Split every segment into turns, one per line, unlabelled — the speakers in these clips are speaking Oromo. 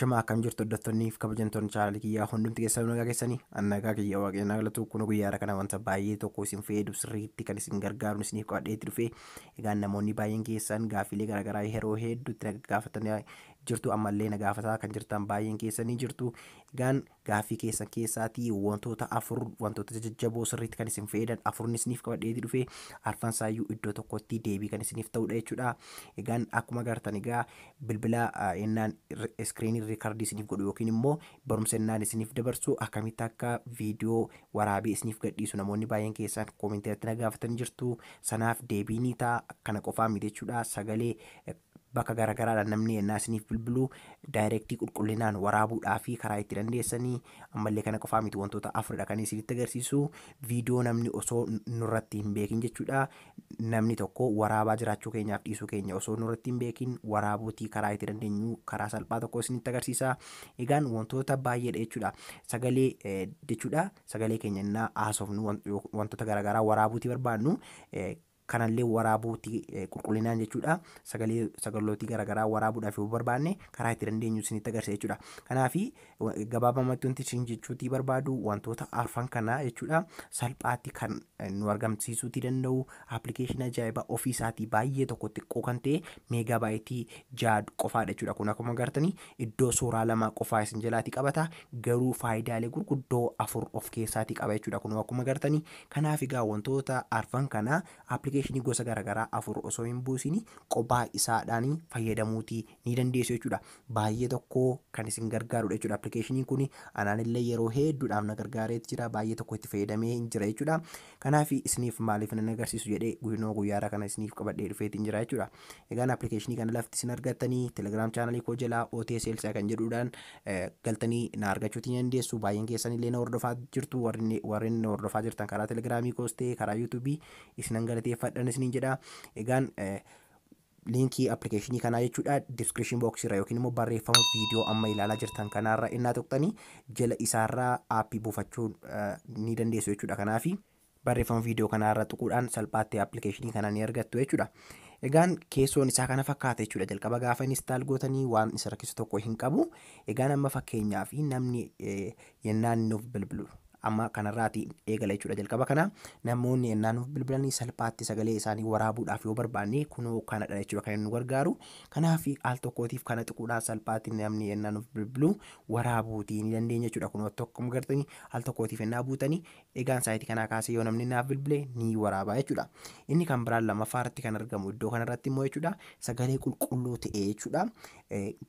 Ashama akkam jirtu hordoftoonniif kabajamtoonni chaanaalii kiyyaa hundumti keessan nagaa keessanii annagaa kiyya waaqayyoon galatu kun guyyaara kana wanta baay'ee tokko isin fayyadu sirriitti kan isin gargaaru isiniif qabadheetti dhufe egaan namoonni baay'een keessan gaafilee garaagaraa yeroo hedduutti na gaafatanii jirtu ammallee na gaafataa kan jirtan baay'een keessanii jirtu egaan gaafii keessan keessaatii wantoota afur wantoota jajjaboo sirriitti kan isin fayyadan afurni isiniif qabadheetti dhufe arfan saayyuu iddoo tokkotti deebii kan isiniif ta'udha jechuudha. Egaan akkuma agartan egaa bilbila ennaan iskiriinii riikardii isiniif godhu yookiin immoo barumsa ennaan isiniif dabarsu akkamitti akka viidiyoo waraabee isiniif gadhiisu namoonni baay'een keessan koomentii na gaafatanii jirtu. Sanaaf deebiin ta'a kana qofaa miti jechuudha. Sagalee bakka garaagaraadhaan namni ennaa isiniif bilbilu daayirektii qulqullinaan waraabuudhaa fi karaa itti dandeessanii ammallee kana qofaa miti wantoota afuridha kan isinitti agarsiisu viidiyoo namni osoo nurratti hin beekin jechuudha. Namni tokko waraabaa jiraachuu keenyaaf dhiisuu keenya osoo nurratti hin beekin waraabuutii karaa itti dandeenyu karaa salphaa tokko isinitti agarsiisa. Egaan wantoota baay'eedha jechuudha. Sagalee jechuudha sagalee keenya ennaa haasofnu wantoota garaagaraa waraabuutii barbaannu kanallee waraabuutii qulqullinaan jechuudha. Sagalooti garaagaraa waraabuudhaaf yoo barbaanne karaa itti dandeenyu isinitti agarsiisa jechuudha. Kanaaf gabaabamatti wanti isin jechuutii barbaadu wantoota arfan kanaa jechuudha salphaatti kan nu argamsiisuutii danda'u appilikeeshinii ajaa'ibaa ofii isaatii baay'ee tokko xiqqoo kan ta'e meegaabaaytii 6 qofaadha jechuudha. Kun akkuma agartanii iddoo suuraa 2 qofaa isin jalaatii qabata garuu faayidaalee gurguddoo 4 of keessaatii qaba jechuudha. Kun akkuma agartanii kanaaf egaa wantoota arfan kanaa appilikeeshinii gosa garaagaraa 4 osoo hin buusini qophaa isaadhaan fayyadamuutii ni dandeessu jechuudha. Baay'ee tokko kan isin gargaarudha jechuudha. Appilikeeshiniin kun anaanillee yeroo hedduudhaaf na gargaareetti jira baay'ee tokko itti fayyadamee hin jira jechuudha. Kanaaf isiniif maaliif nan agarsiisu jedhee guyyaara kana isiniif qabadhee dhufeetiin jira jechuudha. Egaan appilikeeshinii kana lafti isin argattanii telegiraam chaanaalii koo jalaa OTS Elsay kan jedhuudhaan galtanii na argachuutii dandeessu. Baay'een keessanillee na hordofaa jirtu warreen na hordofaa jirtan karaa telegiraamii koos ta'e karaa yuutuubii isinan galateeffadhan isiniin jedha. Egaan linkii appilikeeshinii kanaa jechuudha description box irra yookiin immoo barreeffama viidiyoo amma ilaalaa jirtan kanaarra innaa tuqxanii jala isaarraa aappii buufachuu ni dandeessu jechuudha. Kanaaf barreeffama viidiyoo kanaarra tuquudhaan salphaatti appilikeeshinii kana ni argattu jechuudha. Egaan keessoon isaa kana fakkaata jechuudha. Jalqaba gaafa install gootanii waan isa rakkisu tokko hin qabu. Egaan amma fakkeenyaaf namni yennaan nuuf bilbilu amma kanarraati eegala jechuudha. Jalqaba kana namoonni ennaa nuuf bilbilanii salphaatti sagalee isaanii waraabuudhaaf yoo barbaanne kunoo kanadha jechuudha kan nu gargaaru. Kanaaf al tokkootiif kana tuquudhaan salphaatti namni ennaa nuuf bilbilu waraabuutii ni dandeenya jechuudha. Kunoo tokkuma gartanii al tokkootiif ennaa buutanii egaan saayitii kanaa kaasee yoo namni naaf bilbile ni waraabaa jechuudha. Inni kan biraan lammaffaarratti kan argamu iddoo kanarratti immoo jechuudha sagalee qulqulluu ta'e jechuudha.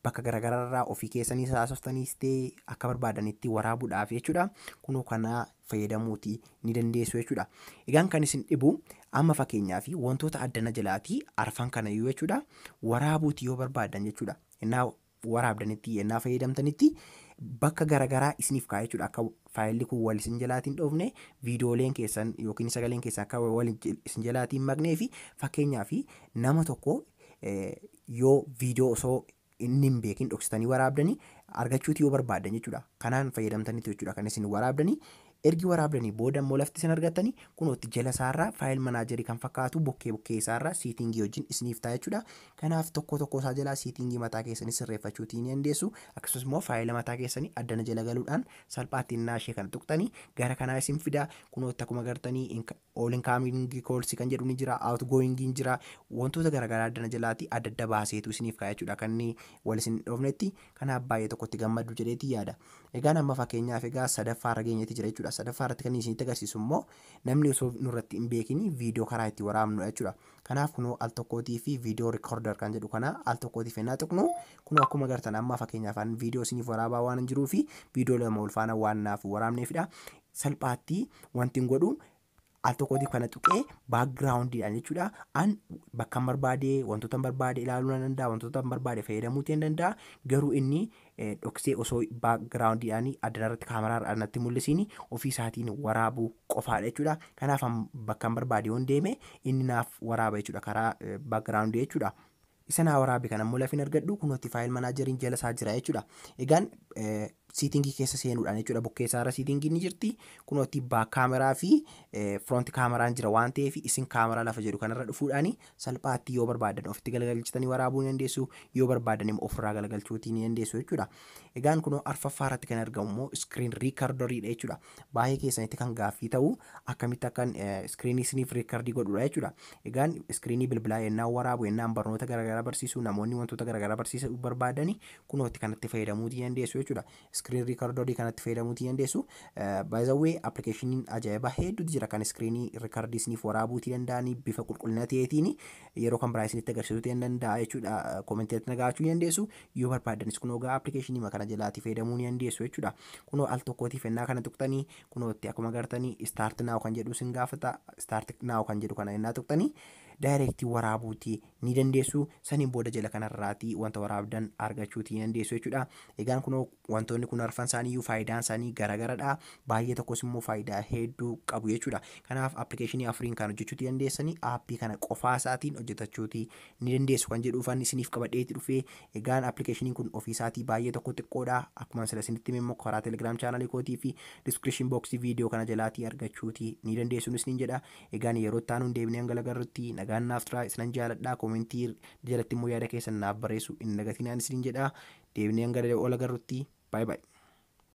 Bakka garaagaraarraa ofii keessanii haasoftaniis ta'e akka barbaadanitti waraabuudhaaf jechuudha. Kunoo kana fayyadamuutii ni dandeessu jechuudha. Egaan kan isin dhibu amma fakkeenyaaf wantoota addana jalaatii arfan kana iyyuu jechuudha waraabuutii yoo barbaadan jechuudha. Ennaa waraabdanitti ennaa fayyadamtanitti bakka garaagaraa isiniif kaa'e jechuudha. Akka faayilli kun wal isin jalaatiin dhoofne viidiyooleen keessan yookiin sagaleen keessan akka wal isin jalaatiin maqnee fi fakkeenyaaf nama tokko yoo viidiyoo osoo inni hin beekin dhoksitanii waraabdanii argachuutii yoo barbaadan jechuudha. Kanaan fayyadamtaniitu jechuudha kan isin waraabdanii. Ergi waraabdanii booda immoo lafti isin argattanii kunootti jala isaarraa faayil manaajerii kan fakkaatu bukkee isaarraa siitingii wajjin isiniif ta'a jechuudha. Kanaaf tokko isaa jalaa siitingii mataa keessanii sirreeffachuutii ni dandeessu. Akkasumas immoo faayila mataa keessanii addana jala galuudhaan salphaatti innaa ishee kana tuqxanii gara kanaa isin fida. Kunootti akkuma agartanii all incoming calls kan jedhu ni jira, outgoing ni jira. Wantoota garaagaraa addana jalaatti adda baaseetu isiniif ka'a jechuudha kan inni wal isin dhoofnetti. Kanaaf baay'ee tokkotti gammadu jedheetii yaada. Egaan amma fakkeenyaaf egaa sadaffaarra geenyeetti jira jechuudha. Sadaffaarratti kan isinitti agarsiisu immoo namni osoo nurratti hin beekin viidiyoo karaa itti waraabnu jechuudha. Kanaaf kunoo al tokkootii fi viidiyoo recorder kan jedhu kana al tokkootiif ennaa tuqnu kunoo akkuma agartan amma fakkeenyaaf viidiyoo isiniif waraabaa waan hin jiruu fi viidiyoo lama wal faana waan naaf waraabneefidha. Salphaatti wanti hin godhu al tokkootiif kana tuqee baakgiraawundiidhaan jechuudha. An bakka hin barbaade wantoota hin barbaade ilaaluu ni danda'a, wantoota hin barbaade fayyadamuu ni danda'a. Garuu inni dhoksee osoo baakgiraawundiidhaan addanarratti kaameraadhaan natti mul'isiin ofii isaatiin waraabuu qofaadha jechuudha. Kanaaf bakka hin barbaade yoon deeme inni naaf waraaba jechuudha karaa baakgiraawundii jechuudha. Isa naa waraabe kana immoo lafin argadhu kunootti faayil manaajeriin jala isaa jira jechuudha. Egaan siitingii keessa seenuudhaan jechuudha. Bukkee isaarra siitingiin ni jirti. Kunootti baak kaameraa fi front kaameraan jira waan ta'eef isin kaameraa lafa jedhu kanarra dhufuudhaan salphaatti yoo barbaadan ofitti galagalchitanii waraabuu ni dandeessu, yoo barbaadan immoo ofirraa galagalchuutii ni dandeessu jechuudha. Egaan kunoo arfaffaa irratti kan argamu immoo iskiriin riikardoriidha jechuudha. Baay'ee keessanitti kan gaaffii ta'u akkamitti akkan iskiriinii isiniif riikardii godhudha jechuudha. Egaan iskiriinii bilbilaa yennaan waraabu yennaan barnoota garaagaraa barsiisuu namoonni wantoota garaagaraa barsiisuu barbaadanii kunootti kanatti fayyadamuu ni dandeessu jechuudha. Screen recorder kanatti fayyadamuu ni dandeessu. By the way applicationin ajaa'iba hedduutu jira kan screen recordii isiniif waraabuu danda'anii bifa qulqullina ta'eetiin yeroo kan biraa isinitti agarsiisuu danda'a jechuudha. Komenteetti nagaachuu ni dandeessu. Yoo barbaadanis kunoo gaa applicationii kana jalaatti fayyadamuu ni dandeessu jechuudha. Kunoo al tokkootiif ennaa kana tuqxanii kunootti akkuma agartanii start now kan jedhu isin gaafata. Start now kan jedhu kana ennaa tuqxanii directii waraabuutii ni dandeessu. Saniin booda jala kanarraatii wanta waraabdan argachuutii ni dandeessu jechuudha. Egaan kunoo wantoonni kun arfan isaanii faayidaan isaanii garagaradha. Baay'ee tokkos immoo faayidaa hedduu qabu jechuudha. Kanaaf applicationii afuriin kan hojjechuutii dandeessanii aappii kana qofaa isaatiin hojjetachuutii ni dandeessu kan jedhuufan isiniif qabadheetti dhufee. Egaan applicationii kun ofii isaatii baay'ee tokko xiqqoodha. Akkuma sila isinitti immoo karaa Telegram channel kootii fi description box viidiyoo kana jalaatii argachuutii ni dandeessuunis ni jedha. Egaan yeroo itti aanuun deebinee hangalagarrutti nagaan naaf turaa isinan jaaladha. Komentii jalatti immoo yaada keessan naaf barreessu hin dagatinaan isinin jedha. Deebinee hangalagarrutti bye bye.